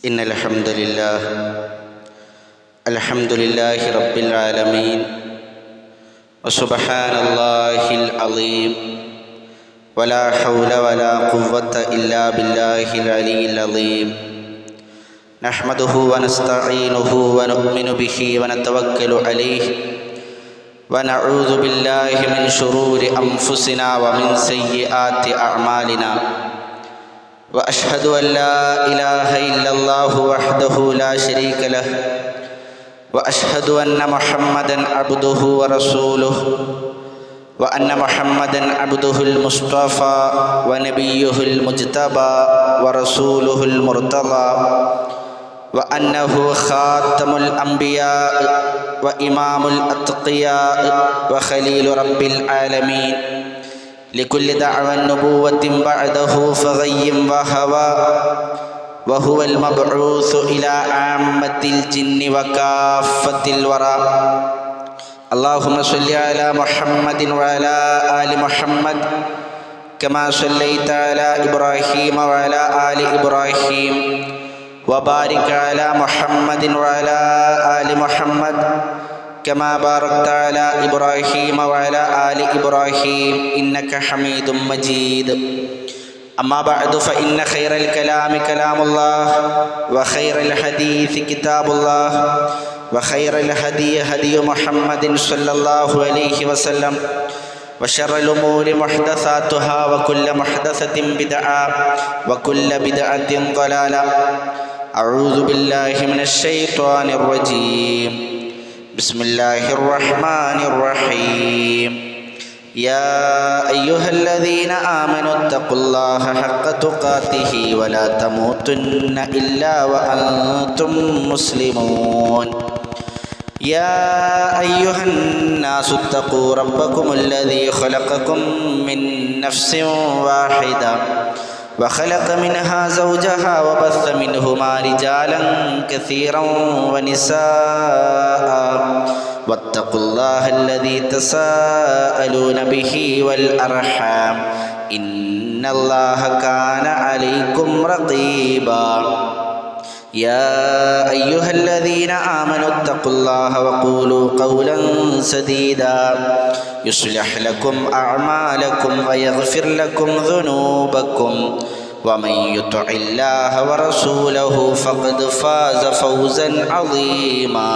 إن الحمد لله رب العالمين وسبحان الله العظيم ولا حول ولا قوة إلا بالله العلي العظيم نحمده ونستعينه ونؤمن به ونتوكل عليه ونعوذ بالله من شرور أنفسنا ومن سيئات أعمالنا وأشهد أن لا إله إلا الله وحده لا شريك له وأشهد أن محمدا عبده ورسوله وأن محمدا عبده المصطفى ونبيه المجتبى ورسوله المرتضى وأنه خاتم الأنبياء وإمام الأتقياء وخليل رب العالمين لكل دعوى النبوة بعده فغي وهوى وهو المبعوث إلى عامة الجن وكافة الورى اللهم صل على محمد وعلى آل محمد كما صليت على إبراهيم وعلى آل إبراهيم وبارك على محمد وعلى آل محمد كما باركت على إبراهيم وعلى آل إبراهيم إنك حميد مجيد أما بعد فإن خير الكلام كلام الله وخير الحديث كتاب الله وخير الهدي هدي محمد صلى الله عليه وسلم وشر الأمور محدثاتها وكل محدثة بدعة وكل بدعة ضلالة أعوذ بالله من الشيطان الرجيم بسم الله الرحمن الرحيم يا أيها الذين آمنوا اتقوا الله حق تقاته ولا تموتن إلا وأنتم مسلمون يا أيها الناس اتقوا ربكم الذي خلقكم من نفس واحدة وخلق منها زوجها وبث منهما رجالا كثيرا ونساء واتقوا الله الذي تساءلون به والأرحام إن الله كان عليكم رقيبا يا أيها الذين آمنوا اتقوا الله وقولوا قولا سديدا يصلح لكم أعمالكم ويغفر لكم ذنوبكم ومن يطع الله ورسوله فقد فاز فوزا عظيما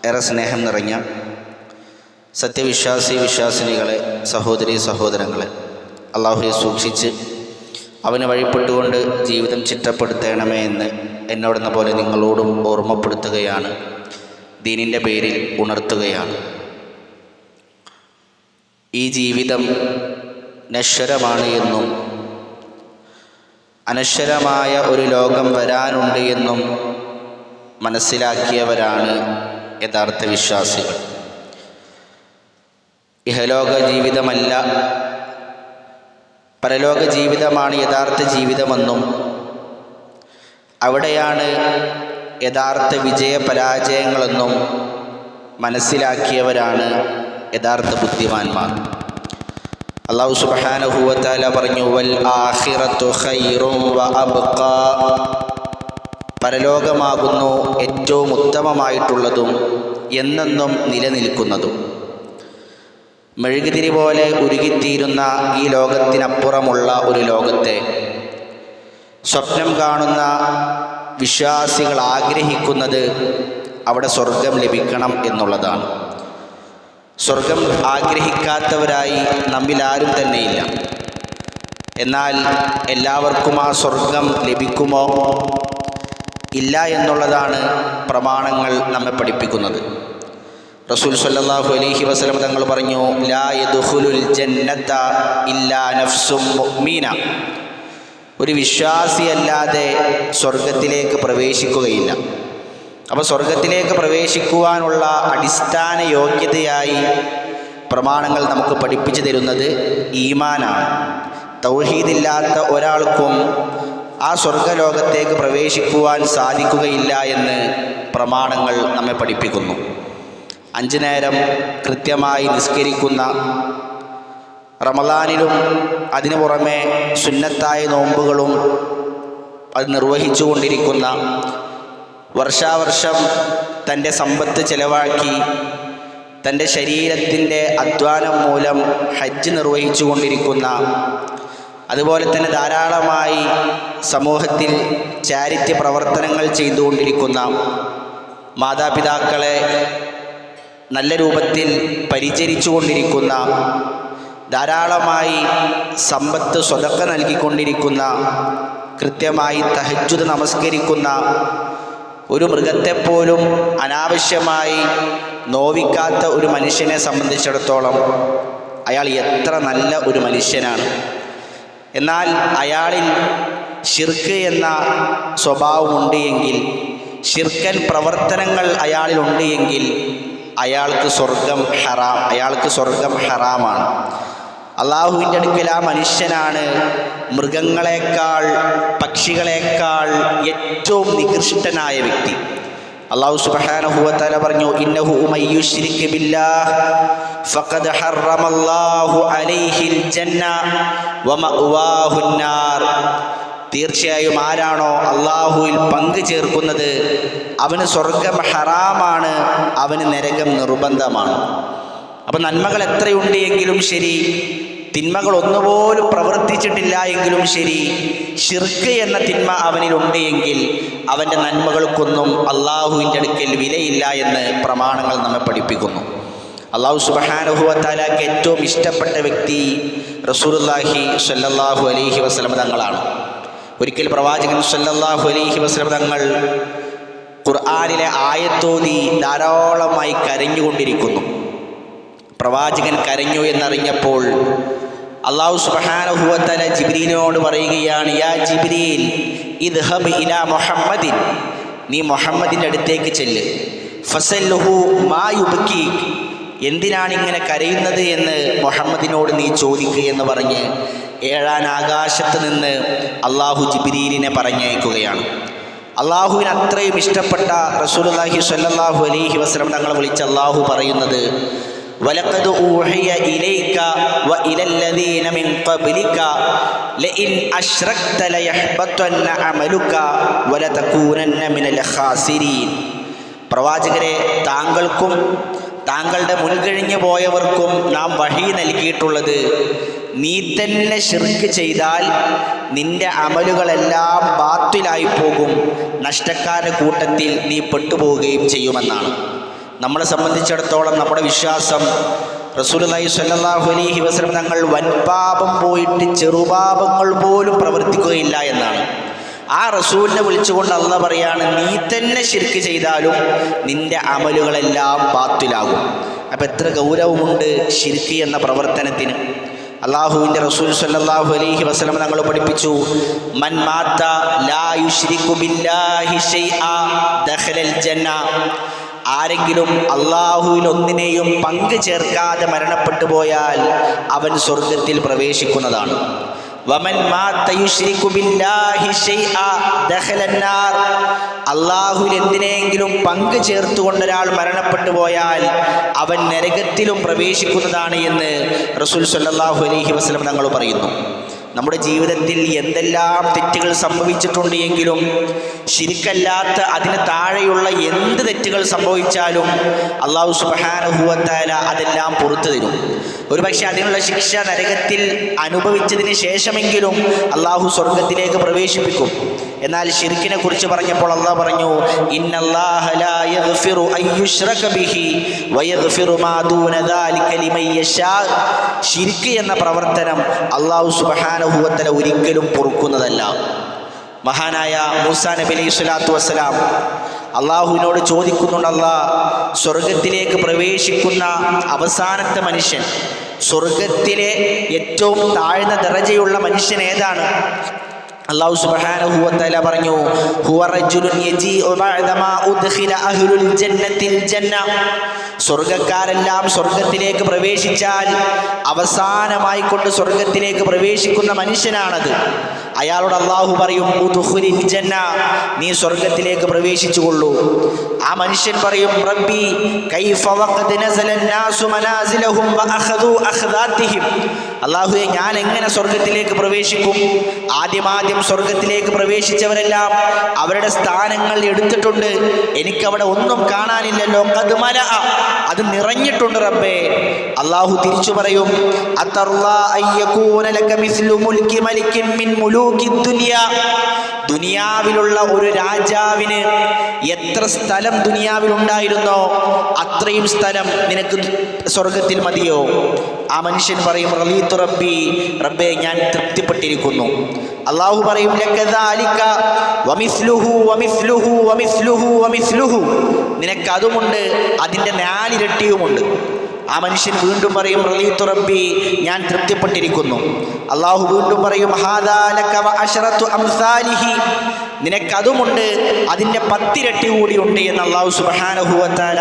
ഏറെ സ്നേഹം നിറഞ്ഞ വിശ്വാസിനികളെ, സഹോദരീ സഹോദരങ്ങളെ, അള്ളാഹുവെ സൂക്ഷിച്ച് അവന് വഴിപ്പെട്ടുകൊണ്ട് ജീവിതം ചിട്ടപ്പെടുത്തണമേ എന്ന് എന്നോടെന്ന പോലെ നിങ്ങളോടും ഓർമ്മപ്പെടുത്തുകയാണ്, ദീനിൻ്റെ പേരിൽ ഉണർത്തുകയാണ്. ഈ ജീവിതം നശ്വരമാണ് എന്നും അനശ്വരമായ ഒരു ലോകം വരാനുണ്ട് എന്നും മനസ്സിലാക്കിയവരാണ് യഥാർത്ഥ വിശ്വാസികൾ. ഇഹലോക ജീവിതമല്ല, പരലോക ജീവിതമാണ് യഥാർത്ഥ ജീവിതമെന്നും അവിടെയാണ് യഥാർത്ഥ വിജയപരാജയങ്ങളെന്നും മനസ്സിലാക്കിയവരാണ് യഥാർത്ഥ ബുദ്ധിമാന്മാർ. അല്ലാഹു സുബ്ഹാനഹു വ തആല പറഞ്ഞു, വൽ ആഖിറത്തു ഖൈറും വ അബ്ഖാ, പരലോകമാകുന്നു ഏറ്റവും ഉത്തമമായിട്ടുള്ളതും എന്നെന്നും നിലനിൽക്കുന്നതും. മെഴുകുതിരി പോലെ ഉരുകിത്തീരുന്ന ഈ ലോകത്തിനപ്പുറമുള്ള ഒരു ലോകത്തെ സ്വപ്നം കാണുന്ന വിശ്വാസികൾ ആഗ്രഹിക്കുന്നത് അവിടെ സ്വർഗം ലഭിക്കണം എന്നുള്ളതാണ്. സ്വർഗം ആഗ്രഹിക്കാത്തവരായി നമ്മിൽ ആരും തന്നെയില്ല. എന്നാൽ എല്ലാവർക്കും ആ സ്വർഗം ലഭിക്കുമോ ഇല്ല എന്നുള്ളതാണ് പ്രമാണങ്ങൾ നമ്മെ പഠിപ്പിക്കുന്നത്. റസൂൽ സ്വല്ലല്ലാഹു അലൈഹി വസല്ലം തങ്ങൾ പറഞ്ഞു, ലാ യദ്ഖുലുൽ ജന്നത ഇല്ലാ നഫ്സും മുഅ്മിന, ഒരു വിശ്വാസിയല്ലാതെ സ്വർഗത്തിലേക്ക് പ്രവേശിക്കുകയില്ല. അപ്പോൾ സ്വർഗത്തിലേക്ക് പ്രവേശിക്കുവാനുള്ള അടിസ്ഥാന യോഗ്യതയായി പ്രമാണങ്ങൾ നമുക്ക് പഠിപ്പിച്ചു തരുന്നത് ഈമാനാണ്. തൗഹീദില്ലാത്ത ഒരാൾക്കും ആ സ്വർഗലോകത്തേക്ക് പ്രവേശിക്കുവാൻ സാധിക്കുകയില്ല എന്ന് പ്രമാണങ്ങൾ നമ്മെ പഠിപ്പിക്കുന്നു. 5 നേരം കൃത്യമായി നിസ്കരിക്കുന്ന, റമളാനിലും അതിനു പുറമെ സുന്നത്തായ നോമ്പുകളും അത് നിർവഹിച്ചു കൊണ്ടിരിക്കുന്ന, വർഷാവർഷം തൻ്റെ സമ്പത്ത് ചെലവാക്കി തൻ്റെ ശരീരത്തിൻ്റെ അധ്വാനം മൂലം ഹജ്ജ് നിർവഹിച്ചു കൊണ്ടിരിക്കുന്ന, അതുപോലെ തന്നെ ധാരാളമായി സമൂഹത്തിൽ ചാരിറ്റി പ്രവർത്തനങ്ങൾ ചെയ്തുകൊണ്ടിരിക്കുന്ന, മാതാപിതാക്കളെ നല്ല രൂപത്തിൽ പരിചരിച്ചു കൊണ്ടിരിക്കുന്ന, ധാരാളമായി സമ്പത്ത് സ്വതക്ക നൽകിക്കൊണ്ടിരിക്കുന്ന, കൃത്യമായി തഹജ്ജുദ് നമസ്കരിക്കുന്ന, ഒരു മൃഗത്തെപ്പോലും അനാവശ്യമായി നോവിക്കാത്ത ഒരു മനുഷ്യനെ സംബന്ധിച്ചിടത്തോളം അയാൾ എത്ര നല്ല ഒരു മനുഷ്യനാണ്. എന്നാൽ അയാളിൽ ശിർക്ക് എന്ന സ്വഭാവമുണ്ട് എങ്കിൽ, ശിർക്കൻ പ്രവർത്തനങ്ങൾ അയാളിലുണ്ട് എങ്കിൽ അയാൾക്ക് സ്വർഗം ഹറാമാണ്. അള്ളാഹുവിൻ്റെ അടുക്കൽ ആ മനുഷ്യനാണ് മൃഗങ്ങളെക്കാൾ, പക്ഷികളെക്കാൾ ഏറ്റവും നികൃഷ്ടനായ വ്യക്തി. അള്ളാഹു സുബ്ഹാനഹു വ തആല പറഞ്ഞു, ഇന്നഹു മയ്യുശ്രിക് ബില്ലാഹ് ഫഖദ് ഹറമല്ലാഹു അലൈഹിൽ ജന്ന വമഅവാഹുൻ നാർ. തീർച്ചയായും ആരാണോ അള്ളാഹുവിൽ പങ്കു ചേർക്കുന്നത് അവന് സ്വർഗം ഹറാമാണ്, അവന് നരകം നിർബന്ധമാണ്. അപ്പം നന്മകൾ എത്രയുണ്ട് എങ്കിലും ശരി, തിന്മകൾ ഒന്നുപോലും പ്രവർത്തിച്ചിട്ടില്ല എങ്കിലും ശരി, ശിർക്ക് എന്ന തിന്മ അവനിലുണ്ട് എങ്കിൽ അവൻ്റെ നന്മകൾക്കൊന്നും അള്ളാഹുവിൻ്റെ അടുക്കൽ വിലയില്ല എന്ന് പ്രമാണങ്ങൾ നമ്മെ പഠിപ്പിക്കുന്നു. അള്ളാഹു സുബ്ഹാനഹു വ തആലയ്ക്ക് ഏറ്റവും ഇഷ്ടപ്പെട്ട വ്യക്തി റസൂലുള്ളാഹി സ്വല്ലല്ലാഹു അലൈഹി വസല്ലം തങ്ങളാണ്. ഒരിക്കൽ പ്രവാചകൻ സ്വല്ലല്ലാഹു അലൈഹി വസല്ലം തങ്ങൾ ഖുർആനിലെ ആയത്തോതി ധാരാളമായി കരഞ്ഞുകൊണ്ടിരിക്കുന്നു. പ്രവാചകൻ കരഞ്ഞു എന്നറിഞ്ഞപ്പോൾ അല്ലാഹു സുബ്ഹാനഹു വ തആല ജിബ്രീലിനോട് പറയുകയാണ്, യാ ജിബ്രീൽ ഇദ്ഹബ് ഇലാ മുഹമ്മദിൻ, നീ മുഹമ്മദിൻ്റെ അടുത്തേക്ക് ചെല്ല്, ഫസൽഹു മാ യുബ്കീക്, എന്തിനാണ് ഇങ്ങനെ കരയുന്നത് എന്ന് മുഹമ്മദിനോട് നീ ചോദിക്കുക എന്ന് പറഞ്ഞ് 7-ാം ആകാശത്ത് നിന്ന് അള്ളാഹു ജിബ്രീലിനെ പറഞ്ഞയക്കുകയാണ്. അള്ളാഹുവിന് അത്രയും ഇഷ്ടപ്പെട്ട റസൂലുള്ളാഹി സ്വല്ലല്ലാഹു അലൈഹി വസല്ലം തങ്ങളെ വിളിച്ച് അള്ളാഹു പറയുന്നത്, വലഖദ് ഊഹിയ ഇലൈക വ ഇലല്ലദീന മിൻ ഖബ്ലിക ലഇൻ അശ്റക്ത ലയഹ്ബതന്ന അമലുക വലതകൂനന്ന മിനൽ ഖാസിരീൻ. പ്രവാചകരെ, താങ്കൾക്കും താങ്കളുടെ മുൻകഴിഞ്ഞു പോയവർക്കും നാം വഹി നൽകിയിട്ടുള്ളത്, നീ തന്നെ ശിർക്ക് ചെയ്താൽ നിന്റെ അമലുകളെല്ലാം ബാത്തിലായി പോകും, നഷ്ടക്കാരുടെ കൂട്ടത്തിൽ നീ പെട്ടുപോവുകയും ചെയ്യുമെന്നാണ്. നമ്മളെ സംബന്ധിച്ചിടത്തോളം നമ്മുടെ വിശ്വാസം, റസൂലുള്ളാഹി സ്വല്ലല്ലാഹു അലൈഹി വസല്ലം തങ്ങൾ വൻപാപം പോയിട്ട് ചെറുപാപങ്ങൾ പോലും പ്രവർത്തിക്കുകയില്ല എന്നാണ്. ആ റസൂലിനെ വിളിച്ചുകൊണ്ട് അല്ലാഹ് പറയാണ്, നീ തന്നെ ശിർക്ക് ചെയ്താലും നിന്റെ അമലുകളെല്ലാം ബാത്തിലാകും. അപ്പം എത്ര ഗൗരവമുണ്ട് ശിർക്ക് എന്ന പ്രവർത്തനത്തിന്. അള്ളാഹുവിൻ്റെ റസൂൽ സ്വല്ലല്ലാഹു അലൈഹി വസല്ലം തങ്ങൾ പഠിപ്പിച്ചു, മൻ മാത ലാ യുശ്രികു ബില്ലാഹി ശൈആ ദഖലൽ ജന്ന. ആരെങ്കിലും അള്ളാഹുവിൽ ഒന്നിനെയും പങ്കു ചേർക്കാതെ മരണപ്പെട്ടു പോയാൽ അവൻ സ്വർഗത്തിൽ പ്രവേശിക്കുന്നതാണ്. വമൻ മാത യുശ്രികു ബില്ലാഹി ശൈആ ദഖലൻ നാർ. അള്ളാഹുവിൽ എന്തിനെങ്കിലും പങ്കു ചേർത്തുകൊണ്ട് ഒരാൾ മരണപ്പെട്ടു പോയാൽ അവൻ നരകത്തിലും പ്രവേശിക്കുന്നതാണ് എന്ന് റസൂൽ സ്വല്ലല്ലാഹു അലൈഹി വസല്ലം തങ്ങൾ പറയുന്നു. നമ്മുടെ ജീവിതത്തിൽ എന്തെല്ലാം തെറ്റുകൾ സംഭവിച്ചിട്ടുണ്ട് എങ്കിലും ശിരിക്കല്ലാത്ത അതിന് താഴെയുള്ള എന്ത് തെറ്റുകൾ സംഭവിച്ചാലും അല്ലാഹു സുബ്ഹാനഹു വ തആല അതെല്ലാം പുറത്തു തരും. ഒരുപക്ഷെ അതിനുള്ള ശിക്ഷ നരകത്തിൽ അനുഭവിച്ചതിന് ശേഷമെങ്കിലും അല്ലാഹു സ്വർഗത്തിലേക്ക് പ്രവേശിപ്പിക്കും. എന്നാൽ ശിർക്കിനെ കുറിച്ച് പറഞ്ഞപ്പോൾ അല്ലാഹ് പറഞ്ഞു, ഇന്നല്ലാഹ ലാ യഗ്ഫിറു അയ്യുശ്റക ബിഹി വയഗ്ഫിറു മാ ദൂന ദാലിക ലിമൻ യശാ. ശിർക്ക് എന്ന പ്രവർത്തനം അല്ലാഹു സുബ്ഹാനഹു വ തആല ഒരിക്കലും പൊറുക്കുന്നതല്ല. മഹാനായ മൂസാ നബി അലൈഹി സ്വലാത്തു വസ്സലാം അള്ളാഹുവിനോട് ചോദിക്കുന്നുണ്ട്, അല്ലാഹ്, സ്വർഗത്തിലേക്ക് പ്രവേശിക്കുന്ന അവസാനത്തെ മനുഷ്യൻ, സ്വർഗത്തിലെ ഏറ്റവും താഴ്ന്ന ദറജയുള്ള മനുഷ്യൻ ഏതാണ്? അല്ലാഹു സുബ്ഹാനഹു വ തആല പറഞ്ഞു, ഹുവ റജുലുൻ യജീഉ ബഅദമാ ഉദ്ഖില അഹ്ലുൽ ജന്നത്തിൽ ജന്ന. സ്വർഗക്കാരെല്ലാം സ്വർഗത്തിലേക്ക് പ്രവേശിച്ചാൽ അവസാനമായി കൊണ്ട് സ്വർഗത്തിലേക്ക് പ്രവേശിക്കുന്ന മനുഷ്യനാണത്. അയാളോട് അള്ളാഹു പറയും, ഉദ്ഖുലിൽ ജന്ന, നീ സ്വർഗത്തിലേക്ക് പ്രവേശിച്ചുകൊള്ളൂ. ആ മനുഷ്യൻ പറയും, റബ്ബി കൈഫ വഖദ് നസല الناس മനാസിലഹും വഅഖദു അഖദാതിഹിം. അല്ലാഹുവേ, ഞാൻ എങ്ങനെ സ്വർഗ്ഗത്തിലേക്ക് പ്രവേശിക്കും? ആദ്യം സ്വർഗ്ഗത്തിലേക്ക് പ്രവേശിച്ചവരെല്ലാം അവരുടെ സ്ഥാനങ്ങൾ എടുത്തിട്ടുണ്ട്, എനിക്കവിടെ ഒന്നും കാണാനില്ലല്ലോ. ഖദ് മലഅ, അത് നിറഞ്ഞിട്ടുണ്ട് റബ്ബേ. അല്ലാഹു തിരിച്ചു പറയും, അതർലാ അയ്യകൂന ലക മിസ്ലു മുൽകി മലികിൻ മിൻ മുലൂകി ദുനിയ. ദുനിയാവിലുള്ള ഒരു രാജാവിന് എത്ര സ്ഥലം ദുനിയാവിലുണ്ടായിരുന്നോ അത്രയും സ്ഥലം നിനക്ക് സ്വർഗത്തിൽ മതിയോ? ആ മനുഷ്യൻ പറയും, റളീതു റബ്ബി, റബ്ബേ, ഞാൻ തൃപ്തിപ്പെട്ടിരിക്കുന്നു. അല്ലാഹു പറയും, ലകദാലിക വമിസ്ലുഹു വമിസ്ലുഹു വമിസ്ലുഹു വമിസ്ലുഹു, നിനക്ക് അതുമുണ്ട്, അതിൻ്റെ 4 ഇരട്ടിയുമുണ്ട്. ആ മനുഷ്യൻ വീണ്ടും പറയും, റളീതു റബ്ബി, ഞാൻ തൃപ്തിപ്പെട്ടിരിക്കുന്നു. അല്ലാഹു വീണ്ടും പറയും, ഹാദാ ലക വഅശറതു അംസാലിഹി, നിനക്കതുമുണ്ട്, അതിൻ്റെ 10 ഇരട്ടി കൂടിയുണ്ട് എന്ന് അല്ലാഹു സുബ്ഹാനഹു വ തആല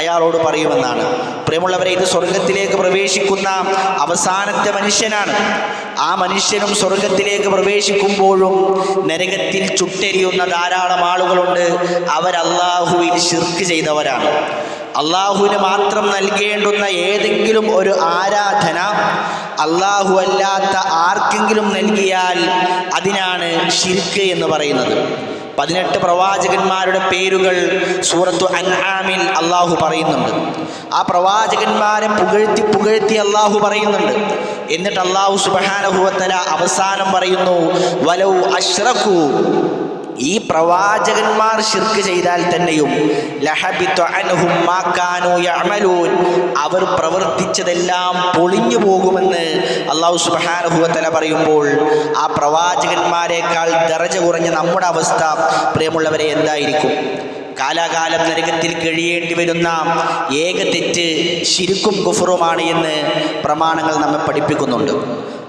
അയാളോട് പറയുമെന്നാണ്. പ്രിയമുള്ളവരെ, ഇത് സ്വർഗത്തിലേക്ക് പ്രവേശിക്കുന്ന അവസാനത്തെ മനുഷ്യനാണ്. ആ മനുഷ്യനും സ്വർഗത്തിലേക്ക് പ്രവേശിക്കുമ്പോഴും നരകത്തിൽ ചുട്ടെരിയുന്ന ധാരാളം ആളുകളുണ്ട്. അവരല്ലാഹുവിൽ ശിർക്ക് ചെയ്തവരാണ്. അള്ളാഹുവിന് മാത്രം നൽകേണ്ടുന്ന ഏതെങ്കിലും ഒരു ആരാധന അള്ളാഹു അല്ലാത്ത ആർക്കെങ്കിലും നൽകിയാൽ അതിനാണ് ശിർക്ക് എന്ന് പറയുന്നത്. 18 പ്രവാചകന്മാരുടെ പേരുകൾ സൂറത്തു അൻആമിൽ അള്ളാഹു പറയുന്നുണ്ട്. ആ പ്രവാചകന്മാരെ പുകഴ്ത്തി അള്ളാഹു പറയുന്നുണ്ട്. എന്നിട്ട് അള്ളാഹു സുബ്ഹാനഹു വ തആല അവസാനം പറയുന്നു, വലൗ അശ്റകൂ, ഈ പ്രവാചകന്മാർ ശിർക്ക് ചെയ്താൽ തന്നെയും ലഹബിത അൻഹും മാ കാനൂ യഅമലൂൻ, അവർ പ്രവർത്തിച്ചതെല്ലാം പൊളിഞ്ഞു പോകുമെന്ന് അല്ലാഹു സുബ്ഹാനഹു വ തആല പറയുമ്പോൾ ആ പ്രവാചകന്മാരെക്കാൾ ദറജ കുറഞ്ഞ നമ്മുടെ അവസ്ഥ പ്രിയമുള്ളവരെ എന്തായിരിക്കും? കാലാകാലം നരകത്തിൽ കഴിയേണ്ടി വരുന്ന ഏക തെറ്റ് ശിർക്കും കുഫറുമാണ് എന്ന് പ്രമാണങ്ങൾ നമ്മെ പഠിപ്പിക്കുന്നുണ്ട്.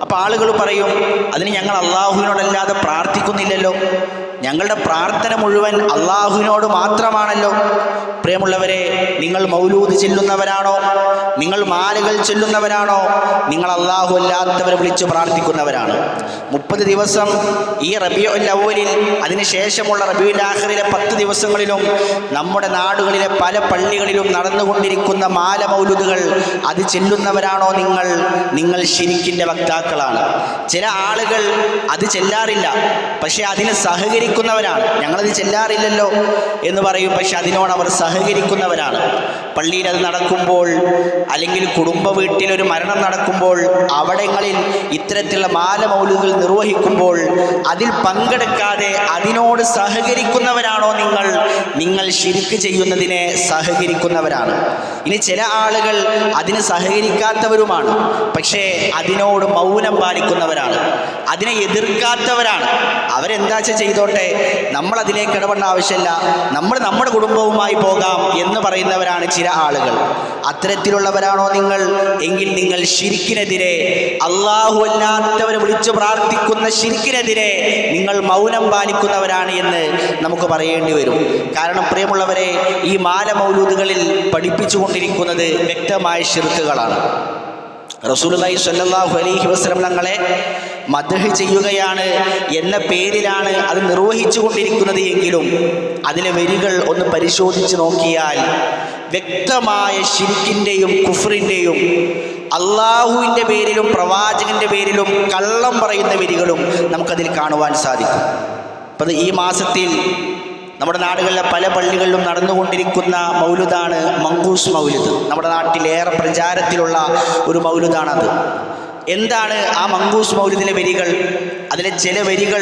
അപ്പോൾ ആളുകൾ പറയും, അതിന് ഞങ്ങൾ അള്ളാഹുവിനോടല്ലാതെ പ്രാർത്ഥിക്കുന്നില്ലല്ലോ, ഞങ്ങളുടെ പ്രാർത്ഥന മുഴുവൻ അള്ളാഹുവിനോട് മാത്രമാണല്ലോ. പ്രിയമുള്ളവരെ, നിങ്ങൾ മൗലൂദ് ചെല്ലുന്നവരാണോ? നിങ്ങൾ മാലകൾ ചെല്ലുന്നവരാണോ? നിങ്ങൾ അള്ളാഹു അല്ലാത്തവരെ വിളിച്ചു പ്രാർത്ഥിക്കുന്നവരാണ്. 30 ദിവസം ഈ റബീഉൽ അവ്വലിൽ, അതിനുശേഷമുള്ള റബീഉൽ ആഖിറിലെ 10 ദിവസങ്ങളിലും നമ്മുടെ നാടുകളിലെ പല പള്ളികളിലും നടന്നുകൊണ്ടിരിക്കുന്ന മാല മൗലൂദുകൾ അത് ചെല്ലുന്നവരാണോ നിങ്ങൾ? നിങ്ങൾ ശിർക്കിൻ്റെ വക്താക്കളാണ്. ചില ആളുകൾ അത് ചെല്ലാറില്ല, പക്ഷെ അതിന് സഹകരിക്കുന്നവരാണ്. ഞങ്ങളത് ചെല്ലാറില്ലല്ലോ എന്ന് പറയും, പക്ഷെ അതിനോട് അവർ സഹകരിക്കുന്നവരാണ്. പള്ളിയിൽ അത് നടക്കുമ്പോൾ, അല്ലെങ്കിൽ കുടുംബ വീട്ടിലൊരു മരണം നടക്കുമ്പോൾ, അവിടങ്ങളിൽ ഇത്തരത്തിലുള്ള മാല മൗലൂദുകൾ നിർവഹിക്കുമ്പോൾ അതിൽ പങ്കെടുക്കാതെ അതിനോട് സഹകരിക്കുന്നവരാണോ നിങ്ങൾ? നിങ്ങൾ ശിർക്ക് ചെയ്യുന്നതിനെ സഹകരിക്കുന്നവരാണ്. ഇനി ചില ആളുകൾ അതിന് സഹകരിക്കാത്തവരുമാണ്, പക്ഷേ അതിനോട് മൗനം പാലിക്കുന്നവരാണ്, അതിനെ എതിർക്കാത്തവരാണ്. അവരെന്താ ചെയ്തോട്ടെ, നമ്മൾ അതിലേക്ക് ഇടപെടേണ്ട ആവശ്യമില്ല, നമ്മൾ നമ്മുടെ കുടുംബവുമായി പോകാം എന്ന് പറയുന്നവരാണ് ചില ആളുകൾ. അത്തരത്തിലുള്ളവരാണോ നിങ്ങൾ? എങ്കിൽ നിങ്ങൾ ശിർക്കിനെതിരെ, അല്ലാഹു അല്ലാത്തവരെ വിളിച്ചു പ്രാർത്ഥിക്കുന്ന ശിർക്കിനെതിരെ നിങ്ങൾ മൗനം പാലിക്കുന്നവരാണ് എന്ന് നമുക്ക് പറയേണ്ടി വരും. കാരണം പ്രിയമുള്ളവരെ, ഈ മാല മൗലൂദുകളിൽ പഠിപ്പിച്ചുകൊണ്ടിരിക്കുന്നത് വ്യക്തമായ ശിർക്കുകളാണ്. റസൂലുള്ളാഹി സ്വല്ലല്ലാഹു അലൈഹി വസല്ലം തങ്ങളെ മദ്ഹ് ചെയ്യുകയാണ് എന്ന പേരിലാണ് അത് നിർവഹിച്ചു കൊണ്ടിരിക്കുന്നത് എങ്കിലും അതിലെ വരികൾ ഒന്ന് പരിശോധിച്ച് നോക്കിയാൽ വ്യക്തമായ ശിർക്കിൻ്റെയും കുഫ്റിൻ്റെയും അള്ളാഹുവിൻ്റെ പേരിലും പ്രവാചകൻ്റെ പേരിലും കള്ളം പറയുന്ന വരികളും നമുക്കതിൽ കാണുവാൻ സാധിക്കും. അപ്പം ഈ മാസത്തിൽ നമ്മുടെ നാടുകളിലെ പല പള്ളികളിലും നടന്നുകൊണ്ടിരിക്കുന്ന മൗലുദാണ് മങ്കൂസ് മൗലുദ്. നമ്മുടെ നാട്ടിലേറെ പ്രചാരത്തിലുള്ള ഒരു മൗലുദാണത്. എന്താണ് ആ മങ്കൂസ് മൗലുദിലെ വരികൾ? അതിലെ ചില വരികൾ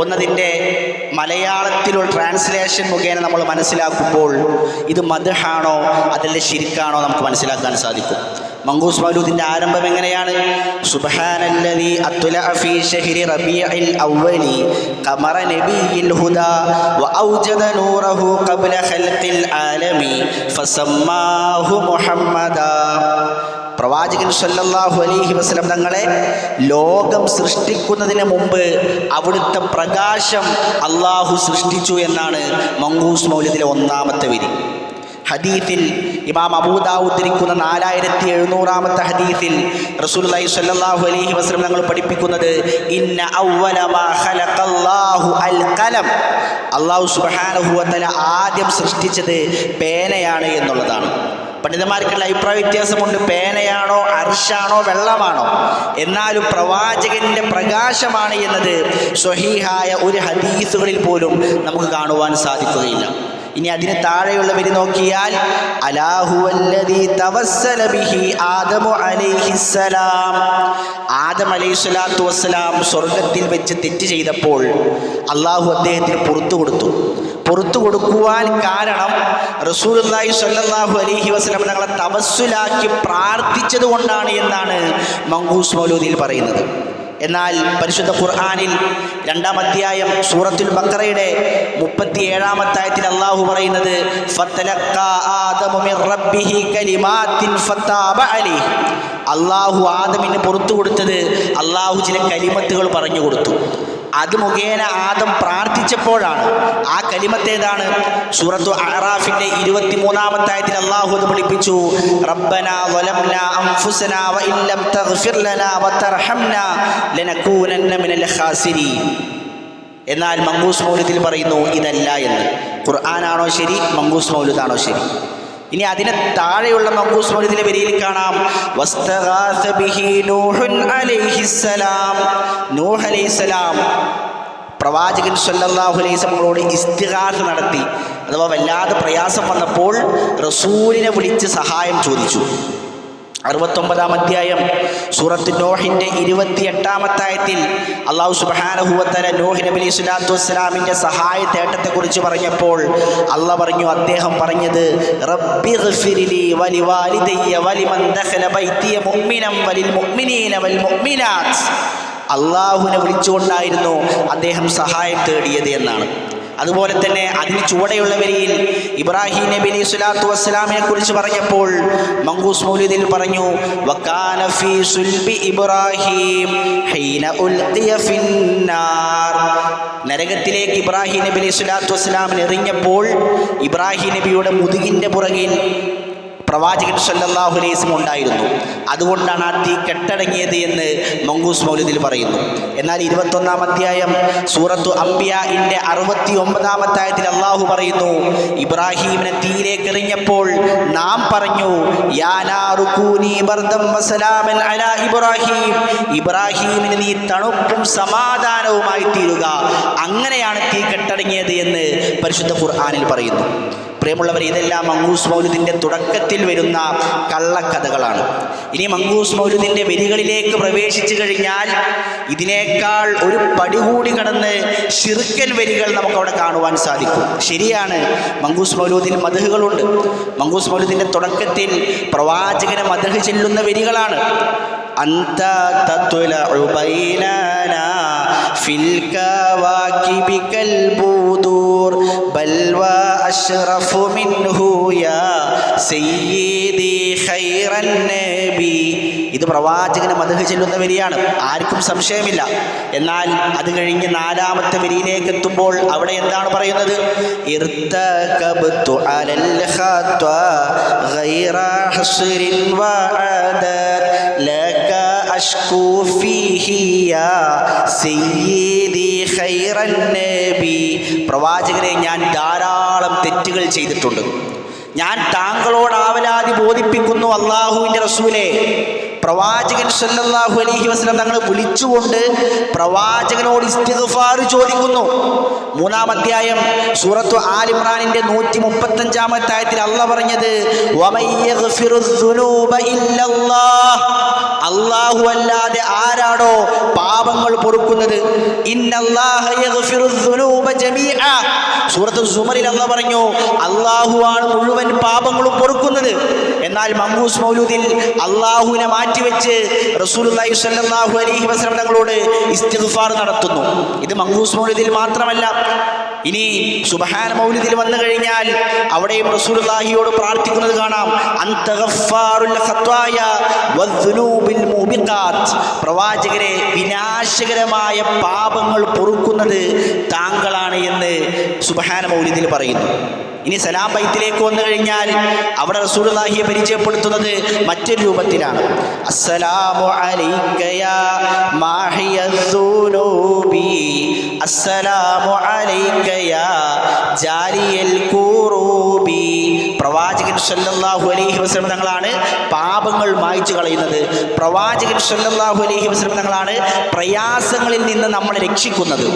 ഒന്നതിൻ്റെ മലയാളത്തിലുള്ള ട്രാൻസ്ലേഷൻ മുഖേന നമ്മൾ മനസ്സിലാക്കുമ്പോൾ ഇത് മദ്ഹാണോ അതല്ല ശിർക്കാണോ നമുക്ക് മനസ്സിലാക്കാൻ സാധിക്കും. മങ്കൂസ് മൗലൂദിൻ്റെ ആരംഭം എങ്ങനെയാണ്? സുബ്ഹാനല്ലദീ അത്ലഅ ഫീ ശഹ്രി റബീഇൽ അവ്വലി ഖമറ നബിയിൽ ഹുദാ വഔജദ നൂറഹു ഖബ്ല ഖൽഖിൽ ആലമി ഫസമ്മാഹു മുഹമ്മദാ. പ്രവാചകൻ സല്ലല്ലാഹു അലൈഹി വസല്ലം തങ്ങളെ ലോകം സൃഷ്ടിക്കുന്നതിന് മുമ്പ് അവിടുത്തെ പ്രകാശം അള്ളാഹു സൃഷ്ടിച്ചു എന്നാണ് മങ്കൂസ് മൗലിദിലെ ഒന്നാമത്തെ വരി. ഹദീസിൽ ഇമാം അബൂദാവൂദ് ഉദ്ധരിക്കുന്ന 4700 ഹദീസിൽ റസൂലുള്ളാഹി സ്വല്ലല്ലാഹു അലൈഹി വസല്ലം തങ്ങൾ പഠിപ്പിക്കുന്നത് ഇന്ന അവ്വല മാ ഖലഖല്ലാഹു അൽ ഖലം, അല്ലാഹു സുബ്ഹാനഹു വ തആല ആദ്യം സൃഷ്ടിച്ചത് പേനയാണ് എന്നുള്ളതാണ്. പണ്ഡിതന്മാർക്കുള്ള അഭിപ്രായ വ്യത്യാസമുണ്ട്, പേനയാണോ അർശാണോ വെള്ളമാണോ. എന്നാലും പ്രവാചകന്റെ പ്രകാശമാണ് എന്നത് സ്വഹീഹായ ഒരു ഹദീസുകളിൽ പോലും നമുക്ക് കാണുവാൻ സാധിക്കുകയില്ല. ഇനി അതിന് താഴെയുള്ള വരി നോക്കിയാൽ അലാഹുവല്ലദീ തവസ്സല ബിഹി ആദമു അലൈഹിസ്സലാം, ആദം അലൈഹിസ്സലാത്തു വസ്സലാം സ്വർഗത്തിൽ വെച്ച് തെറ്റ് ചെയ്തപ്പോൾ അള്ളാഹു അദ്ദേഹത്തിന് പുറത്തു കൊടുക്കുവാൻ കാരണം റസൂലുള്ളാഹി സ്വല്ലല്ലാഹു അലൈഹി വസല്ലം തങ്ങളെ തവസ്സുലാക്കി പ്രാർത്ഥിച്ചത് കൊണ്ടാണ് എന്നാണ് മങ്കൂസ് മൗലൂദിൽ പറയുന്നത്. എന്നാൽ പരിശുദ്ധ ഖുർആനിൽ 2-ാം അധ്യായം സൂറത്തുൽ ബഖറയുടെ 37-ാമത്തെ ആയത്തിൽ അല്ലാഹു പറയുന്നത് ഫതലഖാ ആദമു മിർ റബ്ബിഹി കലിമാത്തിൻ ഫതാബ അലൈഹി, അല്ലാഹു ആദമിന് പുറത്തു കൊടുത്തത് അല്ലാഹു ചില കലിമത്തുകൾ പറഞ്ഞു കൊടുത്തു. അത് മുഖേന ആദം പ്രാർത്ഥിച്ചപ്പോഴാണ്. ആ കലിമത്തേതാണ്? സൂറത്തു അഅറാഫിന്റെ 23-ാമത്തെ ആയത്തിൽ അല്ലാഹു അത് പഠിപ്പിച്ചു, റബ്ബനാ വലംനാ അൻഫുസനാ വഇല്ലം തഗ്ഫിർ ലനാ വതർഹംനാ ലനകൂനന്ന മിനൽ ഖാസിരീൻ. എന്നാൽ മങ്കൂസ് മൗലിദിൽ പറയുന്നു ഇതല്ല എന്ന്. ഖുർആനാണോ ശരി, മങ്കൂസ് മൗലിദാണോ ശരി? ഇനി അതിന് താഴെയുള്ള മങ്കൂസ് മൗലിദിലെ വരിയിൽ കാണാം വസ്തഗാസ ബിഹി നൂഹുൻ അലൈഹിസ്സലാം, നൂഹ് അലൈഹിസ്സലാം പ്രവാചകൻ സല്ലല്ലാഹു അലൈഹി വസല്ലമയോട് ഇസ്തിഗാസ നടത്തി. അഥവാ വല്ലാതെ പ്രയാസം വന്നപ്പോൾ റസൂലിനെ വിളിച്ച് സഹായം ചോദിച്ചു. 69-ാം അധ്യായം സൂറത്ത് നോഹിന്റെ 28-ാമത്തെ ആയത്തിൽ അല്ലാഹു സുബ്ഹാനഹു വ തആല നോഹ് നബി അലൈഹി സ്വലാത്തു വസ്സലാമിന്റെ സഹായ തേട്ടത്തെക്കുറിച്ച് പറഞ്ഞപ്പോൾ അല്ലാഹ് പറഞ്ഞു, അദ്ദേഹം പറഞ്ഞത് റബ്ബിഗ്ഫിർലി വലിവാലിദയ്യ വലിമൻ ദഖല ബൈതിയ മുഅ്മിനൻ വലിൽ മുഅ്മിനീന വൽ മുഅ്മിനാത്ത്. അല്ലാഹുവിനെ വിളിച്ചുകൊണ്ടായിരുന്നു അദ്ദേഹം സഹായം തേടിയത് എന്നാണ്. അതുപോലെ തന്നെ അതിന് ചുവടെയുള്ള വരിയിൽ ഇബ്രാഹിം നബി അലൈഹി സ്വലാത്തു വസ്സലാമിനെ കുറിച്ച് പറഞ്ഞപ്പോൾ മങ്കൂസ് മൗലിദിൽ പറഞ്ഞു വകാന ഫീ സുൽബി ഇബ്രാഹിം ഹീന ഉൽഖിയ ഫിന്നാർ, നരകത്തിലേക്ക് ഇബ്രാഹിം നബി അലൈഹി സ്വലാത്തു വസ്സലാമിനെ എറിഞ്ഞപ്പോൾ ഇബ്രാഹിം നബിയുടെ മുതുകിൻ്റെ പുറകിൽ പ്രവാചകൻ സല്ലല്ലാഹു അലൈഹി വസല്ലം ഉണ്ടായിരുന്നു. അതുകൊണ്ടാണ് ആ തീ കെട്ടടങ്ങിയത് എന്ന് മങ്കൂസ് മൗലിദിൽ പറയുന്നു. എന്നാൽ 21-ാം അധ്യായം സൂറത്തു അംബിയാഇന്റെ 69-ാമത്തെ ആയത്തിൽ അല്ലാഹു പറയുന്നു, ഇബ്രാഹീമിനെ തീയിലേക്ക് എറിഞ്ഞപ്പോൾ നാം പറഞ്ഞു യാ നാറു കൂനി ബർദം വസലാമൻ അലാ ഇബ്രാഹീം, ഇബ്രാഹീമിന് നീ തണുപ്പും സമാധാനവുമായി തീരുക. അങ്ങനെയാണ് തീ കെട്ടടങ്ങിയത് എന്ന് പരിശുദ്ധ ഖുർആനിൽ പറയുന്നു. പ്രിയമുള്ളവർ, ഇതെല്ലാം മങ്കൂസ് മൗലിദിൻ്റെ തുടക്കത്തിൽ വരുന്ന കള്ളക്കഥകളാണ്. ഇനി മങ്കൂസ് മൗലിദിൻ്റെ വരികളിലേക്ക് പ്രവേശിച്ചു കഴിഞ്ഞാൽ ഇതിനേക്കാൾ ഒരു പടി കൂടി കടന്ന് ശിർക്കൻ വരികൾ നമുക്കവിടെ കാണുവാൻ സാധിക്കും. ശരിയാണ്, മങ്കൂസ് മൗലൂദിൽ മദ്ഹുകളുണ്ട്. മങ്കൂസ് മൗലിദിൻ്റെ തുടക്കത്തിൽ പ്രവാചകനെ മദ്ഹ് ചെല്ലുന്ന വരികളാണ്. അന്ത തത്ലഉ ബൈനനാ ഫിൽ കവാകിബി കൽ ബുദൂർ ബൽ വ അഷ്റഫു മിൻഹു യാ സയ്യിദി ഖൈറൻ നബി. ഇത് പ്രവാചകനെ മദ്ഹ് ചെല്ലുന്ന വരിയാണ്, ആർക്കും സംശയമില്ല. എന്നാൽ അത് കഴിഞ്ഞ് 4-ാമത്തെ വരിയിലേക്ക് എത്തുമ്പോൾ അവിടെ എന്താണ് പറയുന്നത്? ഇർതകബ്തു അലൽ ഖത്വ ഗൈറ ഹസ്രിൻ വഅദദ് ലക അഷ്കു ഫീഹി യാ സയ്യിദി ഖൈറൻ നബി. പ്രവാചകനെ, ഞാൻ ധാരാളം തെറ്റുകൾ ചെയ്തിട്ടുണ്ട്. ഞാൻ താങ്കളോട് ആവലാതി ബോധിപ്പിക്കുന്നു അല്ലാഹുവിൻ്റെ റസൂലേ. പ്രവാചകൻ സല്ലല്ലാഹു അലൈഹി വസല്ലം തങ്ങളെ വിളിച്ചുകൊണ്ട് പ്രവാചകനോട് ഇസ്തിഗ്ഫാർ ചോദിക്കുന്നു. 3-ാം അധ്യായം സൂറത്തു ആൽ ഇംറാനിന്റെ 135-ാമത്തെ ആയത്തിൽ അല്ലാഹ് പറഞ്ഞത് വമയ്യഗ്ഫിറുദ്ദുനൂബ ഇല്ലല്ലാഹ്, അല്ലാഹു അല്ലാതെ ആരാടോ പാപങ്ങൾ പൊറുക്കുന്നത്? ഇന്നല്ലാഹ യഗ്ഫിറുദ്ദുനൂബ ജമീഅ. സൂറത്തു സുമറിൽ അല്ലാഹ് പറഞ്ഞു അല്ലാഹുവാണ് മുഴുവൻ പാപങ്ങളും പൊറുക്കുന്നത്. എന്നാൽ മങ്കൂസ് മൗലൂദിൽ അല്ലാഹുവിനെ മാറ്റിവെച്ച് റസൂലുള്ളാഹി സ്വല്ലല്ലാഹു അലൈഹി വസല്ലം തങ്ങളോട് ഇസ്തിഗ്ഫാർ നടത്തുന്നു. ഇത് മങ്കൂസ് മൗലൂദിൽ മാത്രമല്ല, ഇനി സുബ്ഹാന മൗലിദിൽ വന്നു കഴിഞ്ഞാൽ അവിടെയും റസൂലുള്ളാഹിയോട് പ്രാർത്ഥിക്കുന്നത് കാണാം. അൻത ഗഫാറുൽ ഖത്വായ വദ്ദുനൂബിൽ മുബിഖാത്ത്. പ്രവാചകരെ, വിനാശകരമായ പാപങ്ങൾ പൊറുക്കുന്നത് താങ്കളാണ് എന്ന് സുബ്ഹാന മൗലിദിൽ പറയുന്നു. ഇനി സലാം ബൈത്തിലേക്ക് വന്നു കഴിഞ്ഞാൽ അവിടെ റസൂലുള്ളാഹിയെ പരിചയപ്പെടുത്തുന്നത് മറ്റൊരു രൂപത്തിലാണ്. അസ്സലാമു അലൈക യാ മാഹിയദ്ദുനൂബി അസ്സലാമു അലൈക യാ ജാരിയൽ ഖുറൂബി. പ്രവാചകൻ സല്ലല്ലാഹു അലൈഹി വസല്ലം തങ്ങളാണ് പാപങ്ങൾ മായ്ച്ചു കളയുന്നത്. പ്രവാചകൻ സല്ലല്ലാഹു അലൈഹി വസല്ലം തങ്ങളാണ് പ്രയാസങ്ങളിൽ നിന്ന് നമ്മളെ രക്ഷിക്കുന്നത്.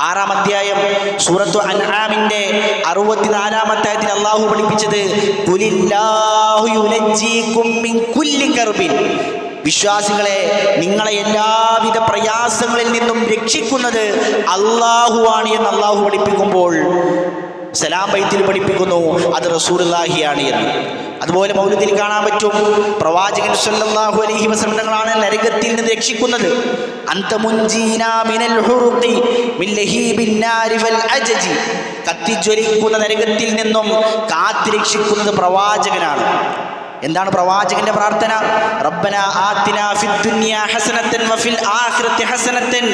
6-ാം അധ്യായം സൂറത്തു അൻആമിന്റെ 64-ാമത്തെ ആയത്തിൽ അല്ലാഹു പഠിപ്പിച്ചത് ഖുലില്ലാഹു യുനജ്ജീകും മിൻ കുല്ലി കർബിൻ. വിശ്വാസികളെ, നിങ്ങളെ എല്ലാവിധ പ്രയാസങ്ങളിൽ നിന്നും രക്ഷിക്കുന്നത് അല്ലാഹുവാണ് എന്ന് അല്ലാഹു പഠിപ്പിക്കുമ്പോൾ സലാം ബൈത്തിൽ പഠിപ്പിക്കുന്നു അത് റസൂലുള്ളാഹിയാണ് എന്ന്. അതുപോലെ മൗലിദിൽ കാണാൻ പറ്റും പ്രവാചകൻ സല്ലല്ലാഹു അലൈഹി വസല്ലം തങ്ങളാണ് നരകത്തിൽ നിന്ന് രക്ഷിക്കുന്നത്. അൻത മുൻജീനാ മിനൽ ഹുറുഖി മിൻ ലഹീബിൻ നാരി വൽ അജജി. കത്തിജ്വലിക്കുന്ന നരകത്തിൽ നിന്നും കാത്തു രക്ഷിക്കുന്നത് പ്രവാചകനാണ്. എന്താണ് പ്രവാചകന്റെ പ്രാർത്ഥന? റബ്ബനാ ആതിനാ ഫിദ്ദുനിയാ ഹസനത്തൻ വഫിൽ ആഖിറതി ഹസനത്തൻ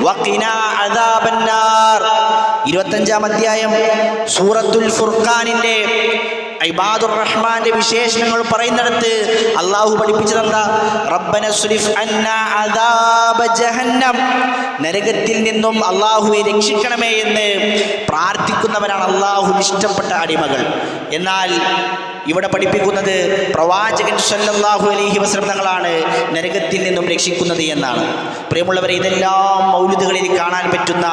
വഖിനാ അദാബന്നാർ. 25-ാം അധ്യായം സൂറത്തുൽ ഫുർഖാനിന്റെ ഇബാദുർ റഹ്മാന്റെ വിശേഷണങ്ങൾ പറയുന്നിടത്ത് അല്ലാഹു പഠിപ്പിച്ചതെന്താ? റബ്ബന സ്രിഫ് അന്നാ അദാബ ജഹന്നം. നരകത്തിൽ നിന്നും അല്ലാഹുവെ രക്ഷിക്കണമേ എന്ന് പ്രാർത്ഥിക്കുന്നവരാണ് അല്ലാഹുവിന് ഇഷ്ടപ്പെട്ട അടിമകൾ. എന്നാൽ ഇവിടെ പഠിപ്പിക്കുന്നത് പ്രവാചകൻ സല്ലല്ലാഹു അലൈഹി വസല്ലം തങ്ങളാണ് നരകത്തിൽ നിന്നും രക്ഷിക്കുന്നത് എന്നാണ്. പ്രിയമുള്ളവരെ, ഇതെല്ലാം മൗലിദുകളിൽ കാണാൻ പറ്റുന്ന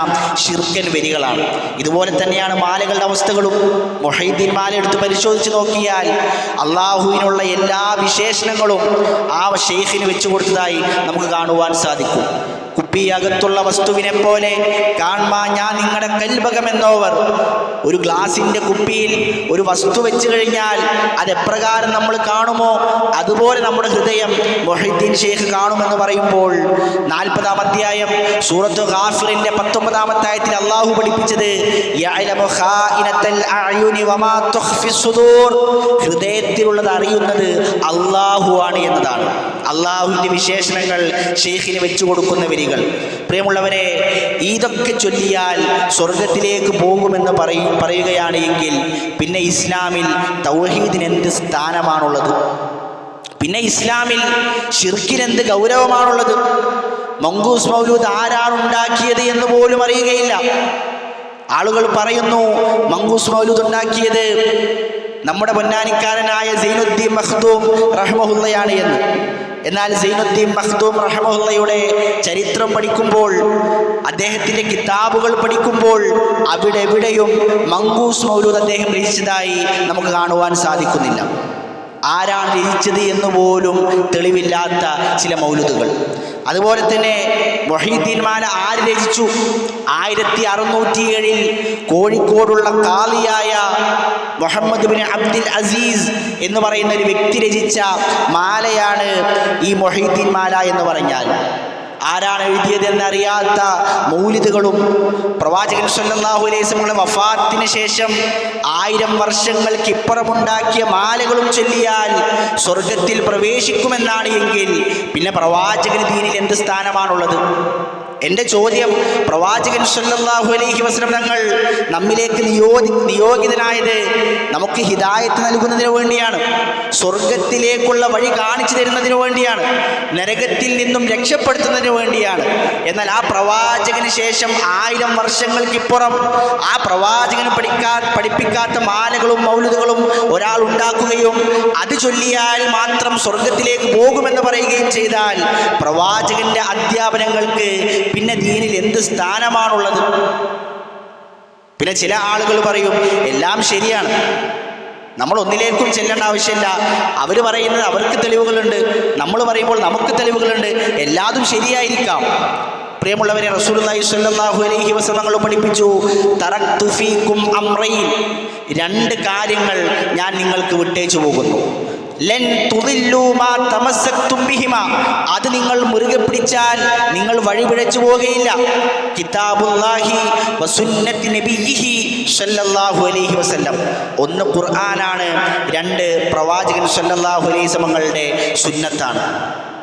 ശിർക്കൻ വരികളാണ്. ഇതുപോലെ തന്നെയാണ് മാലകളുടെ അവസ്ഥകളും. മുഹൈദ്ദീൻ മാല എടുത്ത് പരിശോധിച്ച് നോക്കിയാൽ അള്ളാഹുവിനുള്ള എല്ലാ വിശേഷണങ്ങളും ആ ഷെയ്ഖിന് വെച്ചു കൊടുത്തതായി നമുക്ക് കാണുവാൻ സാധിക്കും. കുപ്പിയകത്തുള്ള വസ്തുവിനെ പോലെ കാൺമാ ഞാൻ നിങ്ങളുടെ കൽബകമെന്നോവർ. ഒരു ഗ്ലാസിൻ്റെ കുപ്പിയിൽ ഒരു വസ്തു വെച്ച് കഴിഞ്ഞാൽ അതെപ്രകാരം നമ്മൾ കാണുമോ അതുപോലെ നമ്മുടെ ഹൃദയം മുഹൈദ്ദീൻ ഷെയ്ഖ് കാണുമെന്ന് പറയുമ്പോൾ 40-ാം അധ്യായം സൂറത്തു ഗാഫിറിന്റെ 19-ാമത്തെ ആയത്തിൽ അല്ലാഹു പഠിപ്പിച്ചത് യഅലമു ഖായിനത്തൽ അഅ്യുനി വമാ തുഖ്ഫി സുദൂർ. ഹൃദയത്തിലുള്ളത് അറിയുന്നത് അല്ലാഹുവാണ് എന്നതാണ്. അല്ലാഹുവിൻ്റെ വിശേഷണങ്ങൾ ഷെയ്ഖിന് വെച്ചു കൊടുക്കുന്ന വരികൾ. പ്രിയമുള്ളവരെ, ഇതൊക്കെ ചൊല്ലിയാൽ സ്വർഗത്തിലേക്ക് പോകുമെന്ന് പറയുകയാണ് എങ്കിൽ പിന്നെ ഇസ്ലാമിൽ തൗഹീദിന് എന്ത് സ്ഥാനമാണുള്ളത്? പിന്നെ ഇസ്ലാമിൽ ശിർക്കിന് എന്ത് ഗൗരവമാണുള്ളത്? മങ്കൂസ് മൗലൂദ് ആരാണുണ്ടാക്കിയത് എന്ന് പോലും അറിയുകയില്ല. ആളുകൾ പറയുന്നു മങ്കൂസ് മൗലൂദ് ഉണ്ടാക്കിയത് നമ്മുടെ പൊന്നാനിക്കാരനായ സൈനുദ്ദീൻ മഖ്ദൂം റഹ്മഹുള്ളയാണ് എന്ന്. എന്നാൽ സൈനുദ്ദീൻ മഖ്ദൂം റഹ്മഹുള്ളയുടെ ചരിത്രം പഠിക്കുമ്പോൾ, അദ്ദേഹത്തിൻ്റെ കിതാബുകൾ പഠിക്കുമ്പോൾ അവിടെ എവിടെയും മങ്കൂസ് മൗലൂദ് അദ്ദേഹം രചിച്ചതായി നമുക്ക് കാണുവാൻ സാധിക്കുന്നില്ല. ആരാണ് രചിച്ചത് എന്ന് പോലും തെളിവില്ലാത്ത ചില മൗലൂദുകൾ. അതുപോലെ തന്നെ മുഹീദ്ദീൻ മാല ആര് രചിച്ചു? 1607 കോഴിക്കോടുള്ള ഖാദിയായ മുഹമ്മദ് ബിൻ അബ്ദുൽ അസീസ് എന്ന് പറയുന്ന ഒരു വ്യക്തി രചിച്ച മാലയാണ് ഈ മുഹീദ്ദീൻ മാല എന്ന് പറഞ്ഞാൽ. ആരാണ് എഴുതിയതെന്നറിയാത്ത മൗലിദുകളും പ്രവാചകൻ സല്ലല്ലാഹു അലൈഹി വസല്ലം വഫാത്തിന് ശേഷം 1000 വർഷങ്ങൾക്കിപ്പുറമുണ്ടാക്കിയ മാലകളും ചൊല്ലിയാൽ സ്വർഗത്തിൽ പ്രവേശിക്കുമെന്നാണ് എങ്കിൽ പിന്നെ പ്രവാചകന് ദീനിൽ എന്ത് സ്ഥാനമാണുള്ളത്? എൻ്റെ ചോദ്യം, പ്രവാചകൻ സല്ലല്ലാഹു അലൈഹി വസല്ലം തങ്ങൾ നമ്മിലേക്ക് നിയോഗിതനായത് നമുക്ക് ഹിദായത്ത് നൽകുന്നതിന് വേണ്ടിയാണ്, സ്വർഗത്തിലേക്കുള്ള വഴി കാണിച്ചു തരുന്നതിന് വേണ്ടിയാണ്, നരകത്തിൽ നിന്നും രക്ഷപ്പെടുത്തുന്നതിന് വേണ്ടിയാണ്. എന്നാൽ ആ പ്രവാചകന് ശേഷം 1000 വർഷങ്ങൾക്കിപ്പുറം ആ പ്രവാചകന് പഠിപ്പിക്കാത്ത മാലകളും മൗലിദുകളും ഒരാൾ ഉണ്ടാക്കുകയും അത് ചൊല്ലിയാൽ മാത്രം സ്വർഗത്തിലേക്ക് പോകുമെന്ന് പറയുകയും ചെയ്താൽ പ്രവാചകന്റെ അധ്യാപനങ്ങൾക്ക് പിന്നെ ദീനിൽ എന്ത് സ്ഥാനമാണുള്ളത്? പിന്നെ ചില ആളുകൾ പറയും എല്ലാം ശരിയാണ്, നമ്മൾ ഒന്നിലേക്കും ചെല്ലേണ്ട ആവശ്യമില്ല, അവർ പറയുന്നത് അവർക്ക് തെളിവുകളുണ്ട്, നമ്മൾ പറയുമ്പോൾ നമുക്ക് തെളിവുകളുണ്ട്, എല്ലാതും ശരിയായിരിക്കാം. പ്രിയമുള്ളവരെ, റസൂലുള്ളാഹി സ്വല്ലല്ലാഹു അലൈഹി വസല്ലം പഠിപ്പിച്ചു, തറക്തു ഫീകും അംറൈൻ, 2 കാര്യങ്ങൾ ഞാൻ നിങ്ങൾക്ക് വിട്ടേച്ചു പോകുന്നു. ലൻ തുദില്ലു മാ തമസ്സക്തും ബിഹിമാ, അത് നിങ്ങൾ മുറുകെ പിടിച്ചാൽ നിങ്ങൾ വഴിപിഴച്ചു പോകുകയില്ല. കിതാബുല്ലാഹി വസുന്നത്തി നബിയിഹി സല്ലല്ലാഹു അലൈഹി വസല്ലം. 1 ഖുർആനാണ്, 2 പ്രവാചകൻ സല്ലല്ലാഹു അലൈഹി വസല്ലമയുടെ സുന്നത്താണ്.